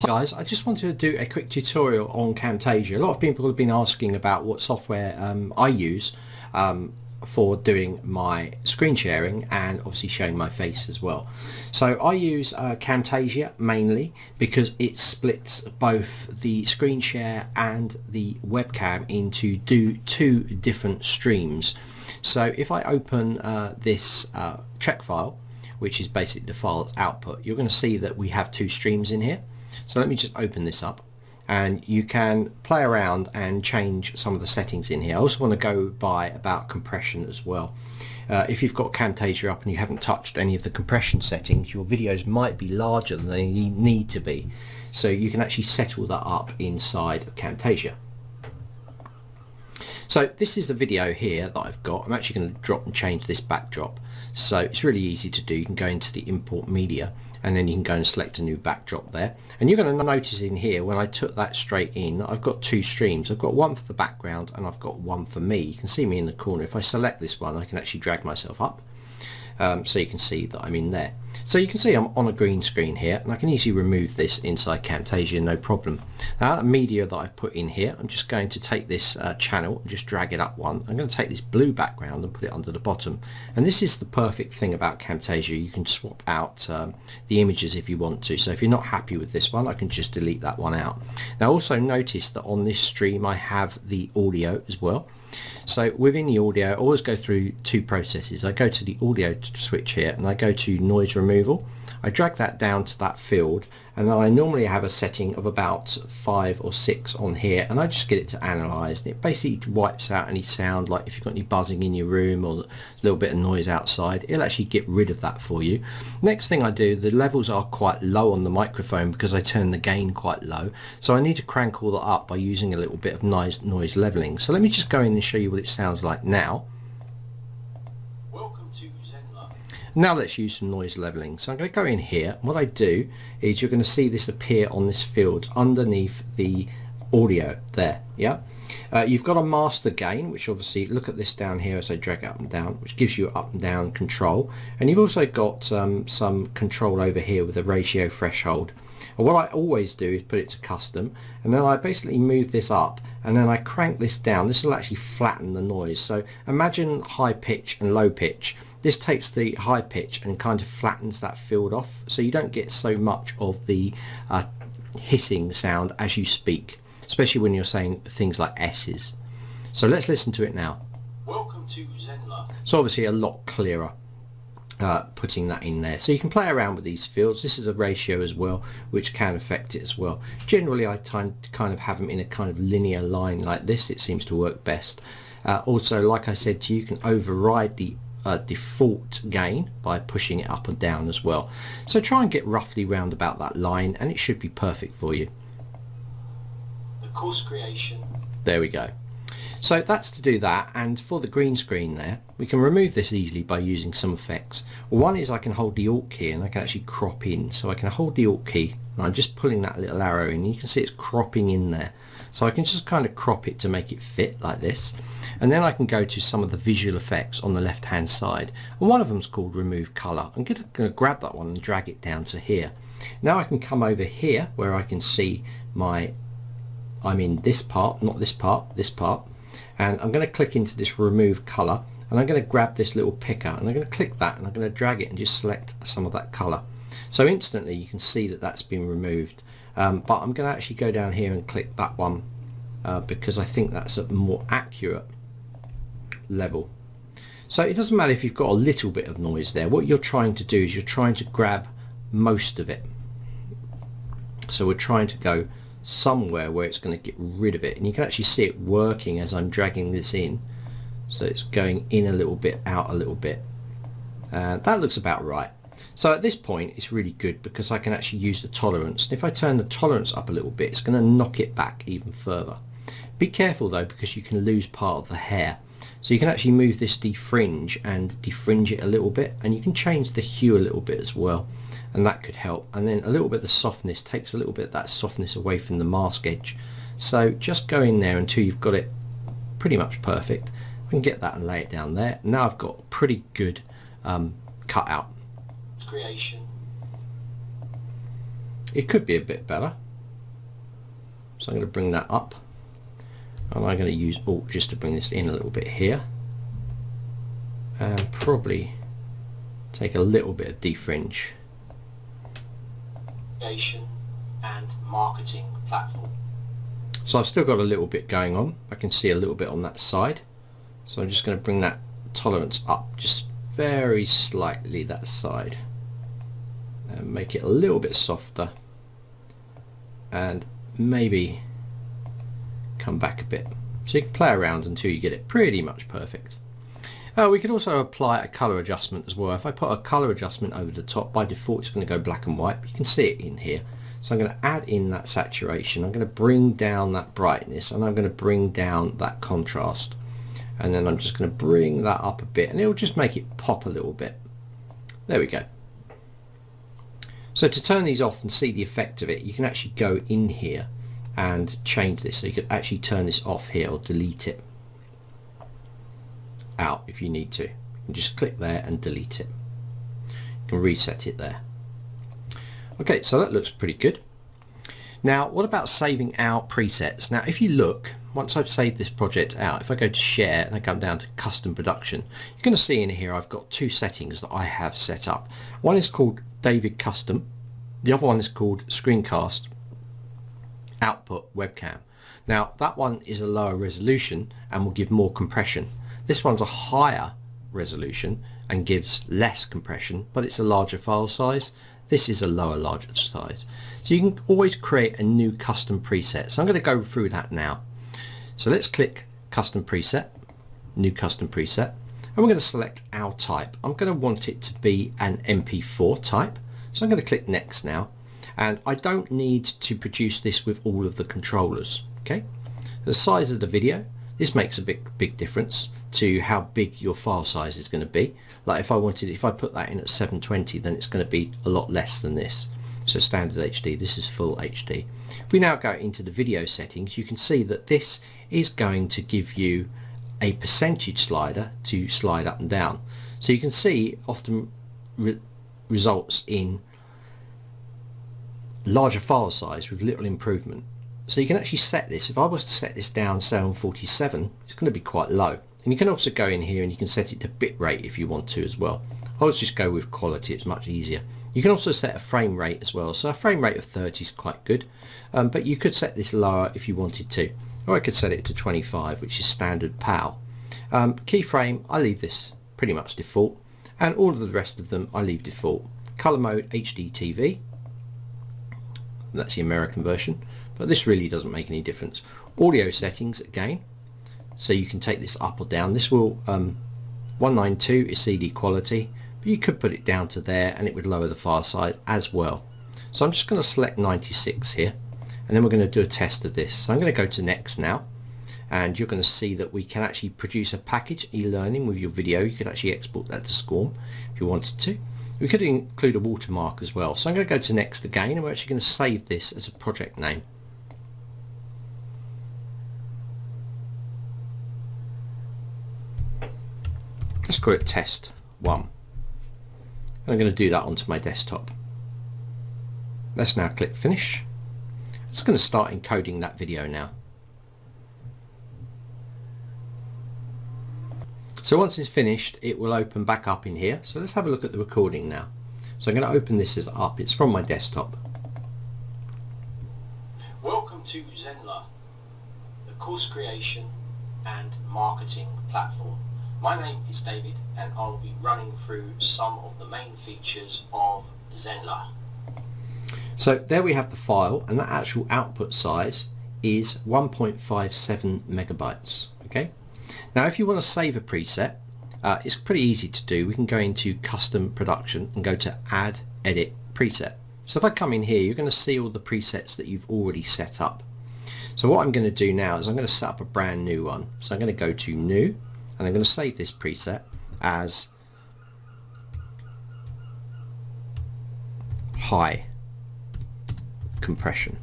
Guys, I just wanted to do a quick tutorial on Camtasia. A lot of people have been asking about what software I use for doing my screen sharing and obviously showing my face as well. So I use Camtasia mainly because it splits both the screen share and the webcam into two different streams. So if I open this track file, which is basically the file output, you're going to see that we have two streams in here. So let me just open this up, and you can play around and change some of the settings in here. I also want to go by about compression as well. If you've got Camtasia up and you haven't touched any of the compression settings, your videos might be larger than they need to be. So you can actually set all that up inside of Camtasia. So this is the video here that I've got. I'm actually going to drop and change this backdrop. So it's really easy to do. You can go into the import media and then you can go and select a new backdrop there. And you're going to notice in here when I took that straight in, I've got two streams. I've got one for the background and I've got one for me. You can see me in the corner. If I select this one, I can actually drag myself up. So you can see that I'm in there. So you can see I'm on a green screen here, and I can easily remove this inside Camtasia, no problem. Now the media that I've put in here, I'm just going to take this channel and just drag it up one. I'm going to take this blue background and put it under the bottom. And this is the perfect thing about Camtasia. You can swap out the images if you want to. So if you're not happy with this one, I can just delete that one out. Now also notice that on this stream I have the audio as well. So within the audio, I always go through two processes. I go to the audio switch here and I go to noise removal. I drag that down to that field, and then I normally have a setting of about 5 or 6 on here, and I just get it to analyze, and it basically wipes out any sound, like if you've got any buzzing in your room or a little bit of noise outside. It'll actually get rid of that for you. Next thing I do, the levels are quite low on the microphone because I turn the gain quite low, so I need to crank all that up by using a little bit of noise leveling. So let me just go in and show you what it sounds like now. Now let's use some noise leveling. So I'm going to go in here. What I do is you're going to see this appear on this field underneath the audio there. Yeah. You've got a master gain, which obviously, look at this down here as I drag up and down, which gives you up and down control. And you've also got some control over here with a ratio threshold. And what I always do is put it to custom, and then I basically move this up and then I crank this down. This will actually flatten the noise. So imagine high pitch and low pitch. This takes the high pitch and kind of flattens that field off, so you don't get so much of the hissing sound as you speak, especially when you're saying things like S's. So let's listen to it now. Welcome to Zenler. So obviously a lot clearer putting that in there. So you can play around with these fields. This is a ratio as well, which can affect it as well. Generally I kind of have them in a kind of linear line like this. It seems to work best. Also, like I said to you, you can override the default gain by pushing it up and down as well. So try and get roughly round about that line and it should be perfect for you. The course creation. There we go. So that's to do that, and for the green screen there, we can remove this easily by using some effects. One is I can hold the Alt key and I can actually crop in. So I can hold the Alt key and I'm just pulling that little arrow in, and you can see it's cropping in there. So I can just kind of crop it to make it fit like this. And then I can go to some of the visual effects on the left hand side, and one of them is called remove color. I'm going to grab that one and drag it down to here. Now I can come over here where I can see I'm in this part, not this part, this part, and I'm going to click into this remove color, and I'm going to grab this little picker and I'm going to click that and I'm going to drag it and just select some of that color. So instantly you can see that that's been removed. But I'm going to actually go down here and click that one because I think that's a more accurate level. So it doesn't matter if you've got a little bit of noise there. What you're trying to do is you're trying to grab most of it. So we're trying to go somewhere where it's going to get rid of it, and you can actually see it working as I'm dragging this in. So it's going in a little bit, out a little bit. That looks about right. So at this point it's really good because I can actually use the tolerance. And if I turn the tolerance up a little bit, it's going to knock it back even further. Be careful though, because you can lose part of the hair. So you can actually move this defringe and defringe it a little bit, and you can change the hue a little bit as well, and that could help. And then a little bit of the softness, takes a little bit of that softness away from the mask edge. So just go in there until you've got it pretty much perfect. I can get that and lay it down there. Now I've got a pretty good cutout. Creation. It could be a bit better. So I'm going to bring that up, and I'm going to use Alt just to bring this in a little bit here, and probably take a little bit of defringe. And marketing platform. So I've still got a little bit going on. I can see a little bit on that side, so I'm just going to bring that tolerance up just very slightly, that side, and make it a little bit softer, and maybe come back a bit, so you can play around until you get it pretty much perfect. We can also apply a color adjustment as well. If I put a color adjustment over the top, by default it's going to go black and white. You can see it in here. So I'm going to add in that saturation. I'm going to bring down that brightness, and I'm going to bring down that contrast. And then I'm just going to bring that up a bit, and it'll just make it pop a little bit. There we go. So to turn these off and see the effect of it, you can actually go in here and change this. So you could actually turn this off here or delete it out if you need to. You can just click there and delete it. You can reset it there. Okay, so that looks pretty good. Now what about saving our presets? Now if you look, once I've saved this project out, if I go to share and I come down to custom production, you're going to see in here I've got two settings that I have set up. One is called David Custom, the other one is called Screencast Output Webcam. Now that one is a lower resolution and will give more compression. This one's a higher resolution and gives less compression, but it's a larger file size. This is a larger size. So you can always create a new custom preset. So I'm going to go through that now. So let's click custom preset, new custom preset, and we're going to select our type. I'm going to want it to be an MP4 type. So I'm going to click next now, and I don't need to produce this with all of the controllers. Okay, the size of the video, this makes a big difference to how big your file size is going to be. Like if I put that in at 720, then it's going to be a lot less than this. So standard HD, this is full HD. If we now go into the video settings, you can see that this is going to give you a percentage slider to slide up and down. So you can see often results in larger file size with little improvement. So you can actually set this. If I was to set this down, say on 47, it's going to be quite low. And you can also go in here and you can set it to bitrate if you want to as well. I'll just go with quality, it's much easier. You can also set a frame rate as well. So a frame rate of 30 is quite good, but you could set this lower if you wanted to. Or I could set it to 25, which is standard PAL. Keyframe, I leave this pretty much default, and all of the rest of them I leave default. Color mode, HD TV. That's the American version, but this really doesn't make any difference. Audio settings again. So you can take this up or down. This will 192 is CD quality, but you could put it down to there and it would lower the file size as well. So I'm just going to select 96 here, and then we're going to do a test of this. So I'm going to go to next now, and you're going to see that we can actually produce a package e-learning with your video. You could actually export that to SCORM if you wanted to. We could include a watermark as well. So I'm going to go to next again, and we're actually going to save this as a project name. Let's call it test 1. I'm going to do that onto my desktop. Let's now click finish. It's going to start encoding that video now. So once it's finished, it will open back up in here. So let's have a look at the recording now. So I'm going to open this as up. It's from my desktop. Welcome to Zenler, the course creation and marketing platform. My name is David, and I'll be running through some of the main features of Zenler. So there we have the file, and that actual output size is 1.57 megabytes. Okay. Now if you want to save a preset, it's pretty easy to do. We can go into custom production and go to add edit preset. So if I come in here, you're going to see all the presets that you've already set up. So what I'm going to do now is I'm going to set up a brand new one. So I'm going to go to new, and I'm going to save this preset as high compression,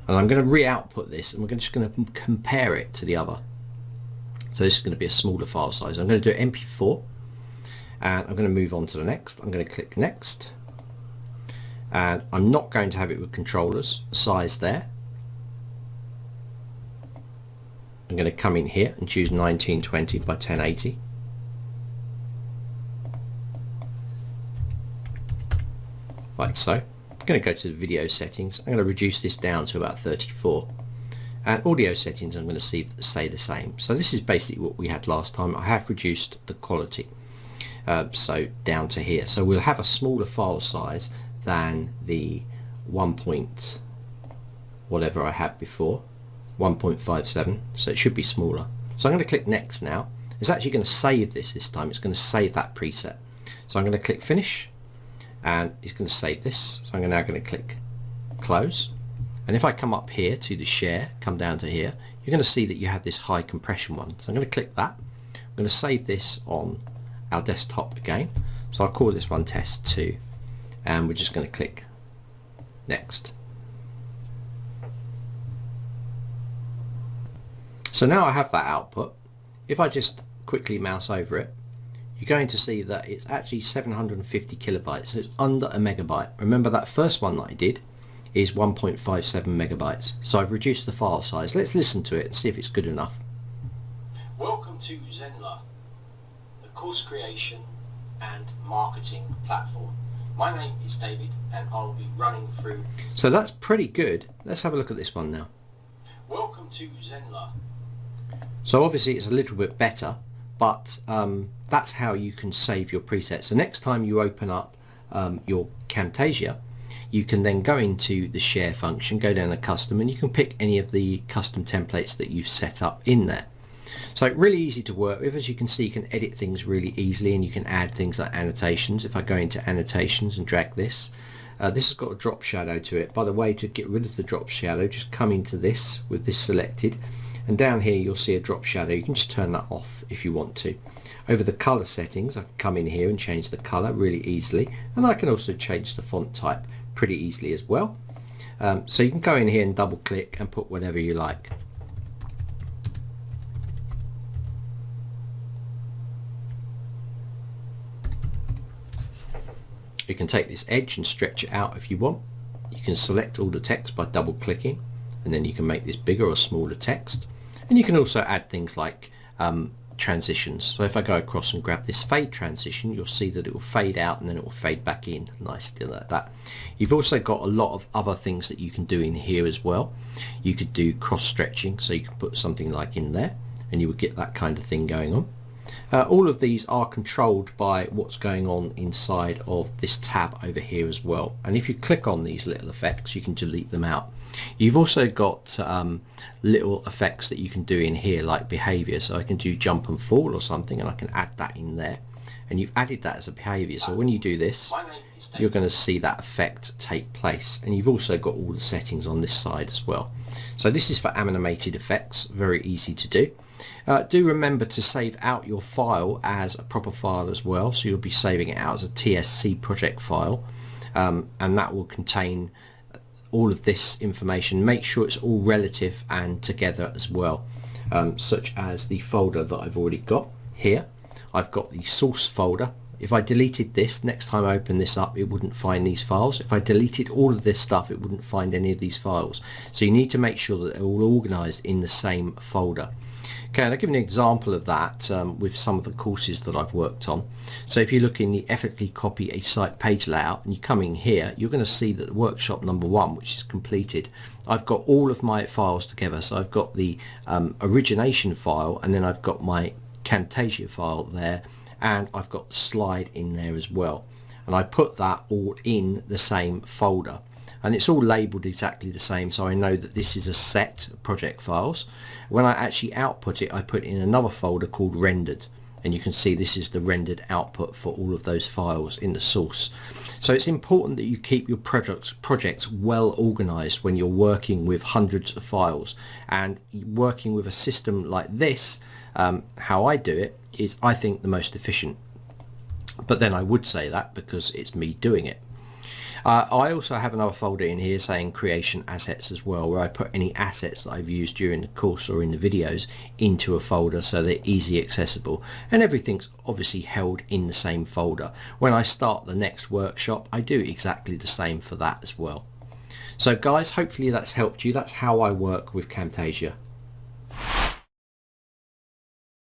and I'm going to re-output this, and we're just going to compare it to the other. So this is going to be a smaller file size. I'm going to do MP4, and I'm going to move on to the next. I'm going to click next, and I'm not going to have it with controllers size there. I'm going to come in here and choose 1920 by 1080. Like so. I'm going to go to the video settings. I'm going to reduce this down to about 34. And audio settings I'm going to say the same. So this is basically what we had last time. I have reduced the quality. So down to here. So we'll have a smaller file size than the 1. Whatever I had before. 1.57, so it should be smaller. So I'm going to click next now. It's actually going to save this time. It's going to save that preset. So I'm going to click finish and it's going to save this. So I'm now going to click close, and if I come up here to the share, come down to here, you're going to see that you have this high compression one. So I'm going to click that. I'm going to save this on our desktop again. So I'll call this one test 2 and we're just going to click next. So now I have that output. If I just quickly mouse over it, you're going to see that it's actually 750 kilobytes, so it's under a megabyte. Remember that first one that I did is 1.57 megabytes. So I've reduced the file size. Let's listen to it and see if it's good enough. Welcome to Zenler, the course creation and marketing platform. My name is David and I'll be running through... So that's pretty good. Let's have a look at this one now. Welcome to Zenler. So obviously it's a little bit better, but that's how you can save your presets. So next time you open up your Camtasia, you can then go into the share function, go down to custom, and you can pick any of the custom templates that you've set up in there. So really easy to work with. As you can see, you can edit things really easily, and you can add things like annotations. If I go into annotations and drag this, this has got a drop shadow to it. By the way, to get rid of the drop shadow, just come into this with this selected, and down here you'll see a drop shadow. You can just turn that off if you want to. Over the color settings, I can come in here and change the color really easily, and I can also change the font type pretty easily as well. So you can go in here and double click and put whatever you like. You can take this edge and stretch it out if you want. You can select all the text by double clicking, and then you can make this bigger or smaller text. And you can also add things like transitions. So if I go across and grab this fade transition, you'll see that it will fade out and then it will fade back in nicely like that. You've also got a lot of other things that you can do in here as well. You could do cross stretching, so you can put something like in there and you would get that kind of thing going on. All of these are controlled by what's going on inside of this tab over here as well, and if you click on these little effects you can delete them out. You've also got little effects that you can do in here like behavior, so I can do jump and fall or something and I can add that in there, and you've added that as a behavior, so when you do this you're going to see that effect take place. And you've also got all the settings on this side as well. So this is for animated effects, very easy to do. Do remember to save out your file as a proper file as well, so you'll be saving it out as a TSC project file, and that will contain all of this information. Make sure it's all relative and together as well, such as the folder that I've already got here. I've got the source folder. If I deleted this, next time I open this up it wouldn't find these files. If I deleted all of this stuff it wouldn't find any of these files. So you need to make sure that they're all organized in the same folder. Okay, and I'll give you an example of that with some of the courses that I've worked on. So if you look in the Effortlessly Copy a Site Page Layout and you come in here, you're going to see that workshop number 1, which is completed, I've got all of my files together. So I've got the origination file, and then I've got my Camtasia file there, and I've got the slide in there as well. And I put that all in the same folder. And it's all labeled exactly the same, so I know that this is a set of project files. When I actually output it, I put it in another folder called rendered, and you can see this is the rendered output for all of those files in the source. So it's important that you keep your projects well organized when you're working with hundreds of files, and working with a system like this, how I do it is I think the most efficient. But then I would say that because it's me doing it. I also have another folder in here saying creation assets as well, where I put any assets that I've used during the course or in the videos into a folder so they're easy accessible, and everything's obviously held in the same folder. When I start the next workshop I do exactly the same for that as well. So guys, hopefully that's helped you. That's how I work with Camtasia.